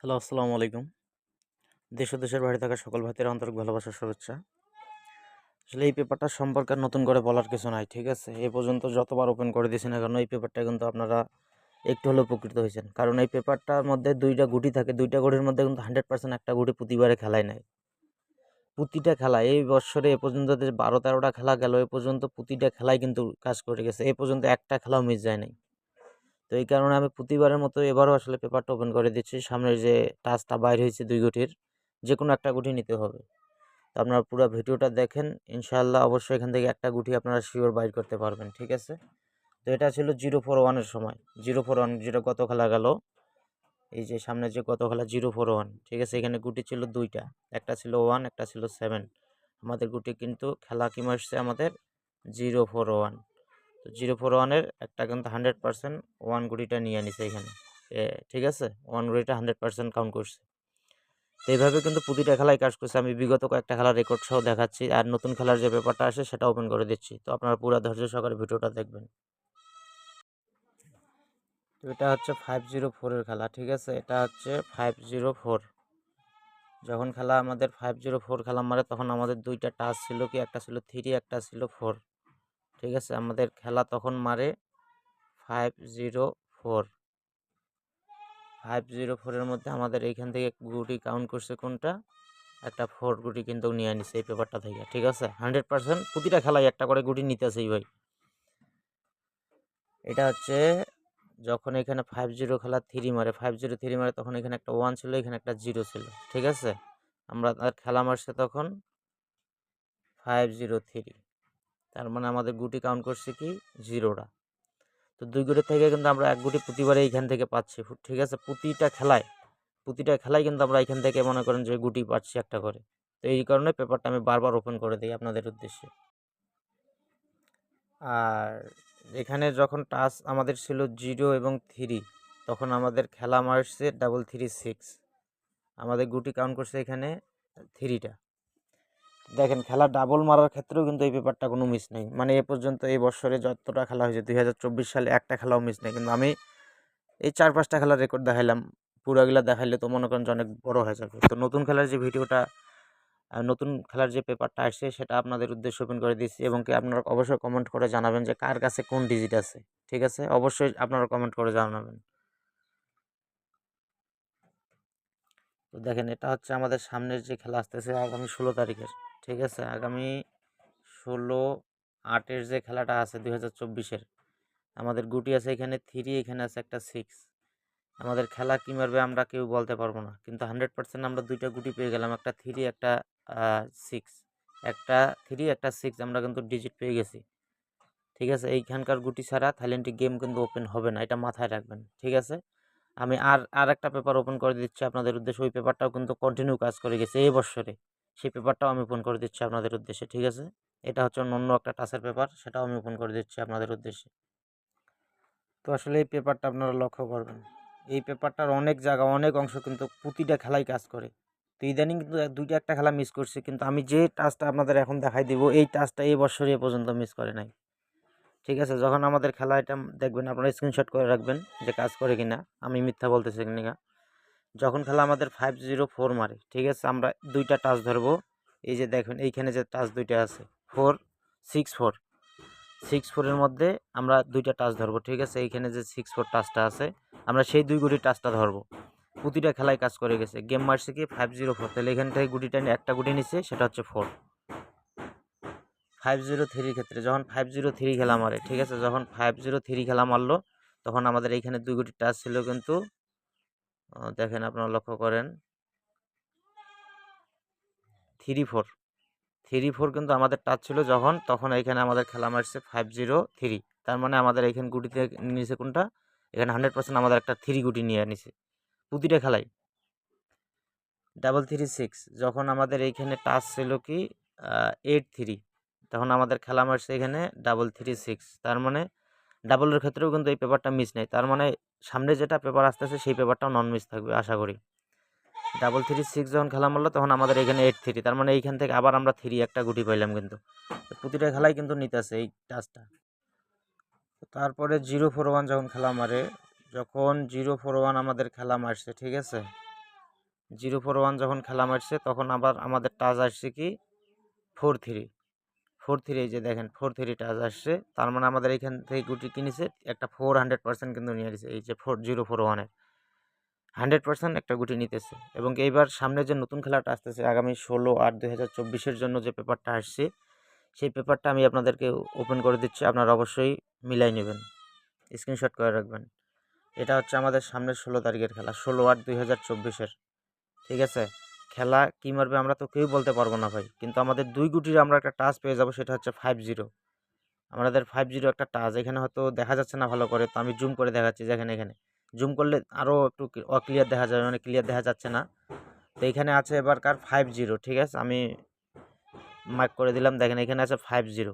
Hello, আসসালামু আলাইকুম। দেশ ও দেশের বাইরে থাকা সকল ভাইদের আন্তরিক ভালোবাসার শুভেচ্ছা। আসলে এই পেপারটা সম্পর্কে আর নতুন করে বলার কিছু নাই, ঠিক আছে? এ পর্যন্ত যতবার ওপেন করে দিয়েছি না কেন, এই পেপারটা কিন্তু আপনারা একটু হলেও উপকৃত হয়েছেন। কারণ এই পেপারটার মধ্যে ২টা গুটি থাকে, ২টা গুটির মধ্যে কিন্তু 100% একটা গুটি প্রতিবারে খেলায় নাই। প্রতিটা খেলা এই বৎসরে এ পর্যন্ত যে ১২-১৩টা খেলা গেল, এ পর্যন্ত প্রতিটা খেলায় কিন্তু কাজ করে গেছে। এ পর্যন্ত একটা খেলাও মিস যায় নাই। তো এই কারণে আমি প্রতিবারের মতো এবারও আসলে পেপারটা ওপেন করে দিচ্ছি। সামনের যে টাস্কটা বাইর হয়েছে ২ গুটির, যেকোনো একটা গুটি নিতে হবে। তো আপনারা পুরো ভিডিওটা দেখেন, ইনশাআল্লাহ অবশ্যই এখান থেকে একটা গুটি আপনারা শিওর বাইর করতে পারবেন, ঠিক আছে? তো এটা ছিল 041 এর সময়, 041 যেটা গত খেলা গেল, এই যে সামনে যে গত খেলা 041, ঠিক আছে? এখানে গুটি ছিল 2টা, একটা ছিল 1, একটা ছিল 7। আমাদের গুটি কিন্তু খেলা কি মারছে আমাদের 041। তো 041 এর একটা কিন্তু 100% 1 গুটিটা নিয়ে নিছে এখানে, ঠিক আছে? 1 গুটিটা 100% কাউন্ট করছে। তো এইভাবে কিন্তু প্রতিটা খেলায় কাজ করছে। আমি বিগত কয়েকটা খেলার রেকর্ড সহ দেখাচ্ছি, আর নতুন খেলার যে ব্যাপারটা আসে সেটা ওপেন করে দিচ্ছি। তো আপনারা পুরো ধৈর্য সহকারে ভিডিওটা দেখবেন। তো এটা হচ্ছে 504 এর খেলা, ঠিক আছে? এটা হচ্ছে 504। যখন খেলা আমাদের 504 খেলা মারে, তখন আমাদের 2টা টাচ ছিল কি, একটা ছিল 3, একটা ছিল 4, ঠিক আছে? আমাদের খেলা তখন মারে 504। 504 এর মধ্যে আমাদের এইখান থেকে গুটি কাউন্ট করছে কোনটা, একটা 4 গুটি কিন্তু নিয়ে নিছে এই পেপারটা থেকে, ঠিক আছে? 100% প্রতিটা খেলায় একটা করে গুটি নিতেছেই ভাই। এটা হচ্ছে যখন এখানে 50 খেলা 3 মারে, 503 মারে, তখন এখানে একটা 1 ছিল, এখানে একটা 0 ছিল, ঠিক আছে? আমরা তার খেলা মারছে তখন 503, তার মানে আমাদের গুটি কাউন্ট করছে কি 0টা। তো 2 গুটি থেকে কিন্তু আমরা 1 গুটি প্রতিবারে এইখান থেকে পাচ্ছি, ঠিক আছে? প্রতিটা খেলায় কিন্তু আমরা এখান থেকে মনে করেন যে গুটি পাচ্ছি একটা করে। তো এই কারণে পেপারটা আমি বারবার ওপেন করে দিই আপনাদের উদ্দেশ্যে। আর এখানে যখন টাচ আমাদের ছিল 0 এবং 3, তখন আমাদের খেলা মারছে 336। আমাদের গুটি কাউন্ট করছে এখানে 3টা। দেখেন, খেলা ডাবল মারার ক্ষেত্রেও কিন্তু এই পেপারটা কোনো মিস নেই। মানে এ পর্যন্ত এই বছরে যতটা খেলা হয়েছে 2024 সালে একটা খেলাও মিস নেই। কিন্তু আমি এই 4-5টা খেলার রেকর্ড দেখাইলাম, পুরাগুলা দেখাইলে তো মনে করেন যে অনেক বড় হয়ে যাবে। তো নতুন খেলার যে ভিডিওটা, নতুন খেলার যে পেপারটা আসছে সেটা আপনাদের উদ্দেশ্যে ওপেন করে দিচ্ছি, এবং কি আপনারা অবশ্যই কমেন্ট করে জানাবেন যে কার কাছে কোন ডিজিট আছে, ঠিক আছে? অবশ্যই আপনারা কমেন্ট করে জানাবেন। তো দেখেন, এটা হচ্ছে আমাদের সামনের যে খেলা আসতেছে আগামী 16 তারিখের, ঠিক আছে? আগামী 16/8-এর যে খেলাটা আছে 2024-এর, আমাদের গুটি আছে এখানে 3, এখানে আছে একটা 6। আমাদের খেলা কী মারবে আমরা কেউ বলতে পারবো না, কিন্তু 100% আমরা 2টা গুটি পেয়ে গেলাম, একটা 3, একটা 6। একটা 3, একটা 6 আমরা কিন্তু ডিজিট পেয়ে গেছি, ঠিক আছে? এইখানকার গুটি ছাড়া থাইল্যান্ডে গেম কিন্তু ওপেন হবে না, এটা মাথায় রাখবেন, ঠিক আছে? আমি আর একটা পেপার ওপেন করে দিচ্ছি আপনাদের উদ্দেশ্যে। ওই পেপারটাও কিন্তু কন্টিনিউ কাজ করে গেছে এই বছরে, সেই পেপারটাও আমি ওপেন করে দিচ্ছি আপনাদের উদ্দেশ্যে, ঠিক আছে? এটা হচ্ছে অন্য একটা টাচের পেপার, সেটাও আমি ওপেন করে দিচ্ছি আপনাদের উদ্দেশ্যে। তো আসলে এই পেপারটা আপনারা লক্ষ্য করবেন, এই পেপারটার অনেক জায়গা, অনেক অংশ কিন্তু প্রতিটা খেলায় কাজ করে। তো ইদানিং কিন্তু 2টা একটা খেলা মিস করছি, কিন্তু আমি যে টাচটা আপনাদের এখন দেখাই দিব, এই টাচটা এই বছরই এ পর্যন্ত মিস করে নাই, ঠিক আছে? যখন আমাদের খেলা এটা দেখবেন, আপনারা স্ক্রিনশট করে রাখবেন যে কাজ করে কিনা, আমি মিথ্যা বলতেছি কিনা। যখন খেলা আমাদের 504 মারে, ঠিক আছে? আমরা 2টা টাচ ধরবো, এই যে দেখেন এইখানে যে টাচ 2টা আছে, 4 6 4 এর মধ্যে আমরা 2টা টাচ ধরবো, ঠিক আছে? এইখানে যে 6 4 টাচটা আছে, আমরা সেই 2 গুটির টাচটা ধরবো। প্রতিটা খেলায় কাজ করে গেছে। গেম মারছে কি 504, তাহলে এখান থেকে গুটিটা একটা গুটি নিচ্ছে, সেটা হচ্ছে 4। 503 ক্ষেত্রে যখন 503 খেলা মারে, ঠিক আছে? যখন 503 খেলা মারলো, তখন আমাদের এইখানে 2 গুটি টাচ ছিল কিন্তু, দেখেন আপনারা লক্ষ্য করেন, 3 4 কিন্তু আমাদের টাচ ছিল যখন, তখন এইখানে আমাদের খেলা মারছে 503। তার মানে আমাদের এইখানে গুটিতে নিয়েছে কোনটা, এখানে 100% আমাদের একটা 3 গুটি নিয়ে নিছে প্রতিটা খেলায়। 336 যখন আমাদের এইখানে টাচ ছিল কি 83, তখন আমাদের খেলা মারছে এখানে 336। তার মানে ডাবলের ক্ষেত্রেও কিন্তু এই পেপারটা মিস নেই। তার মানে সামনে যেটা পেপার আসতেছে সেই পেপারটাও নন মিস থাকবে আশা করি। 336 যখন খেলা মারলো, তখন আমাদের এখানে 83, তার মানে এইখান থেকে আবার আমরা 3 একটা গুটি পাইলাম কিন্তু। তো প্রতিটা খেলায় কিন্তু নিতেছে এই টাচটা। তারপরে 041 যখন খেলা মারে, যখন 041 আমাদের খেলা মারছে, ঠিক আছে? 041 যখন খেলা মারছে তখন আবার আমাদের টাচ আসছে কি 43 এই যে দেখেন 43 টাচ আসছে, তার মানে আমাদের এখান থেকে গুটি কিনেছে একটা 400% কিন্তু নিয়ে নিছে, এই যে 041-এর 100% একটা গুটি নিতেছে। এবং এইবার সামনে যে নতুন খেলাটা আসতেছে আগামী 16/8/2024-এর জন্য যে পেপারটা আসছে, সেই পেপারটা আমি আপনাদেরকে ওপেন করে দিচ্ছি, আপনারা অবশ্যই মিলাই নেবেন, স্ক্রিনশট করে রাখবেন। এটা হচ্ছে আমাদের সামনের 16 তারিখের খেলা, 16/8/2024-এর, ঠিক আছে। খেলা কী মারবে আমরা তো কেউ বলতে পারবো না ভাই, কিন্তু আমাদের 2 গুটির আমরা একটা টাচ পেয়ে যাবো, সেটা হচ্ছে 50। আমাদের 50 একটা টাচ, এখানে হয়তো দেখা যাচ্ছে না ভালো করে, তো আমি জুম করে দেখাচ্ছি। দেখেন এখানে জুম করলে আরও একটু অক্লিয়ার দেখা যাবে, মানে ক্লিয়ার দেখা যাচ্ছে না। তো এখানে আছে এবারকার 50, ঠিক আছে, আমি মার্ক করে দিলাম। দেখেন এখানে আছে 50,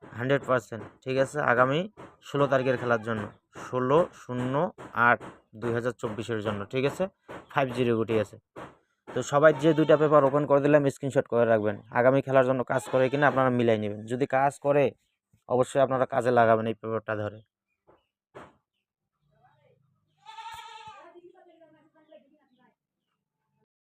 100%, ঠিক আছে। আগামী 16 তারিখের খেলার জন্য, 16/08/2024-এর জন্য, ঠিক আছে, 50 গুটি আছে। তো সবাই যে 2টা পেপার ওপেন করে দিলাম, স্ক্রিনশট করে রাখবেন। আগামী খেলার জন্য কাজ করে কিনা আপনারা মিলাই নেবেন, যদি কাজ করে অবশ্যই আপনারা কাজে লাগাবেন এই পেপারটা ধরে।